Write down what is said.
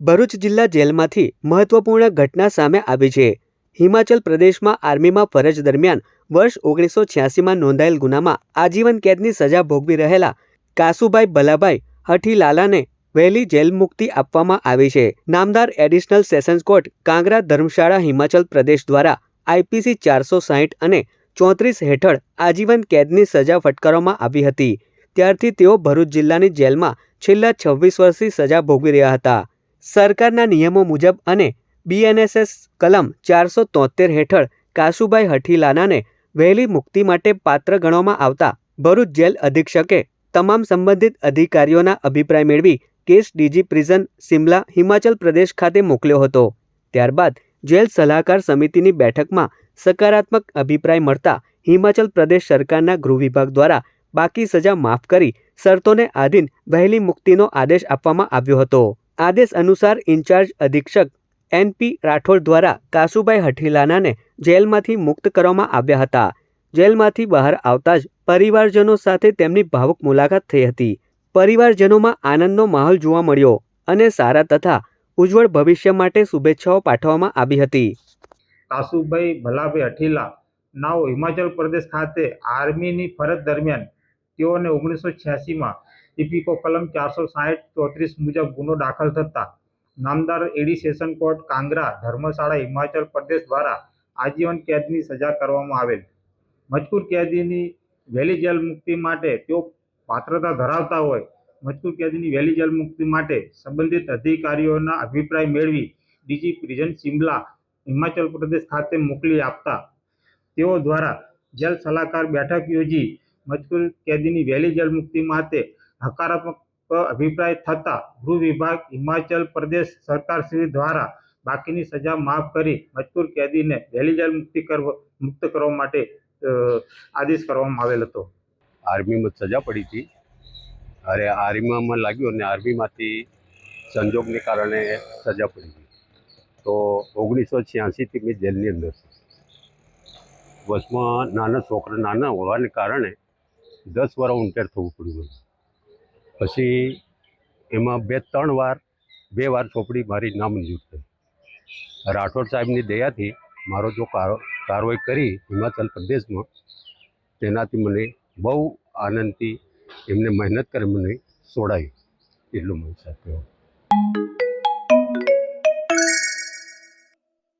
ભરૂચ જિલ્લા જેલમાંથી મહત્વપૂર્ણ ઘટના સામે આવી છે। હિમાચલ પ્રદેશમાં આર્મીમાં ફરજ દરમિયાન વર્ષ 1986માં નોંધાયેલ ગુનામાં આજીવન કેદની સજા ભોગવી રહેલા કાસુભાઈ ભલાભાઈ હઠીલાલાને વહેલી જેલ મુક્તિ આપવામાં આવી છે। નામદાર એડિશનલ સેશન્સ કોર્ટ કાંગરા ધર્મશાળા હિમાચલ પ્રદેશ દ્વારા IPC 460 અને 34 હેઠળ આજીવન કેદની સજા ફટકારવામાં આવી હતી। ત્યારથી તેઓ ભરૂચ જિલ્લાની જેલમાં છેલ્લા 26 વર્ષથી સજા ભોગવી રહ્યા હતા। સરકારના નિયમો મુજબ અને BNSS કલમ 473 હેઠળ કાસુભાઈ હઠીલાલાને વહેલી મુક્તિ માટે પાત્ર ગણવામાં આવતા ભરૂચ જેલ અધિક્ષકે તમામ સંબંધિત અધિકારીઓના અભિપ્રાય મેળવી case DG prison Shimla Himachal Pradesh ખાતે મોકલ્યો હતો। ત્યારબાદ જેલ સલાહકાર સમિતિની બેઠકમાં સકારાત્મક અભિપ્રાય મળતા હિમાચલ પ્રદેશ સરકારના ગૃહ વિભાગ દ્વારા બાકી સજા માફ કરી શરતોને આધીન વહેલી મુક્તિનો આદેશ આપવામાં આવ્યો હતો। આદેશ અનુસાર ઇન્ચાર્જ અધિક્ષક NP રાઠોડ દ્વારા કાસુભાઈ હઠીલાલાને જેલમાંથી મુક્ત કરવામાં આવ્યા હતા। જેલમાંથી બહાર આવતા જ પરિવારજનો સાથે તેમની ભાવુક મુલાકાત થઈ હતી। પરિવારજનોમાં આનંદનો માહોલ જોવા મળ્યો અને સારા તથા ઉજ્જવળ ભવિષ્ય માટે શુભેચ્છાઓ પાઠવવામાં આવી હતી। કાસુભાઈ ભલાભાઈ હઠીલા નાઓ હિમાચલ પ્રદેશ ખાતે આર્મીની ફરજ દરમિયાન તેઓને 1986માં ટીપીકો કલમ 460-34 મુજબ ગુનો દાખલ થતા નામદાર એડી સેશન કોર્ટ કાંગરા ધર્મશાળા હિમાચલ પ્રદેશ દ્વારા આજીવન કેદની સજા કરવામાં આવેલ। મજકૂર કેદીની વહેલી જેલ મુક્તિ માટે તેઓ પાત્રતા ધરાવતા હોય મજકૂર કેદીની વહેલી જેલ મુક્તિ માટે સંબંધિત અધિકારીઓના અભિપ્રાય મેળવી DG પ્રિઝન સિમલા હિમાચલ પ્રદેશ ખાતે મોકલી આપતા તેઓ દ્વારા જેલ સલાહકાર બેઠક યોજી મજકૂર કેદીની વહેલી જેલ મુક્તિ માટે હકારાત્મક અભિપ્રાય થતા ગૃહ વિભાગ હિમાચલ પ્રદેશ સરકાર શ્રી દ્વારા બાકીની સજા માફ કરી મજકૂર કેદીને વહેલી જેલ મુક્ત કરવા માટે આદેશ કરવામાં આવેલ હતો। આર્મીમાં સજા પડી હતી અરે આર્મીમાં લાગ્યું અને આર્મીમાંથી સંજોગને કારણે સજા પડી હતી। તો 1986થી મેં જેલની અંદર વચમાં નાના હોવાને કારણે 10 વર્ષ ઊંટેર થવું પડ્યું। પછી એમાં 2 વાર ચોપડી મારી નામંજૂર થઈ। રાઠોડ સાહેબની દયાથી મારો જો કાર્યવાહી કરી હિમાચલ પ્રદેશમાં તેનાથી મને બહુ આનંદથી એમને મહેનત કરી મને છોડાવી એટલું મને સાથ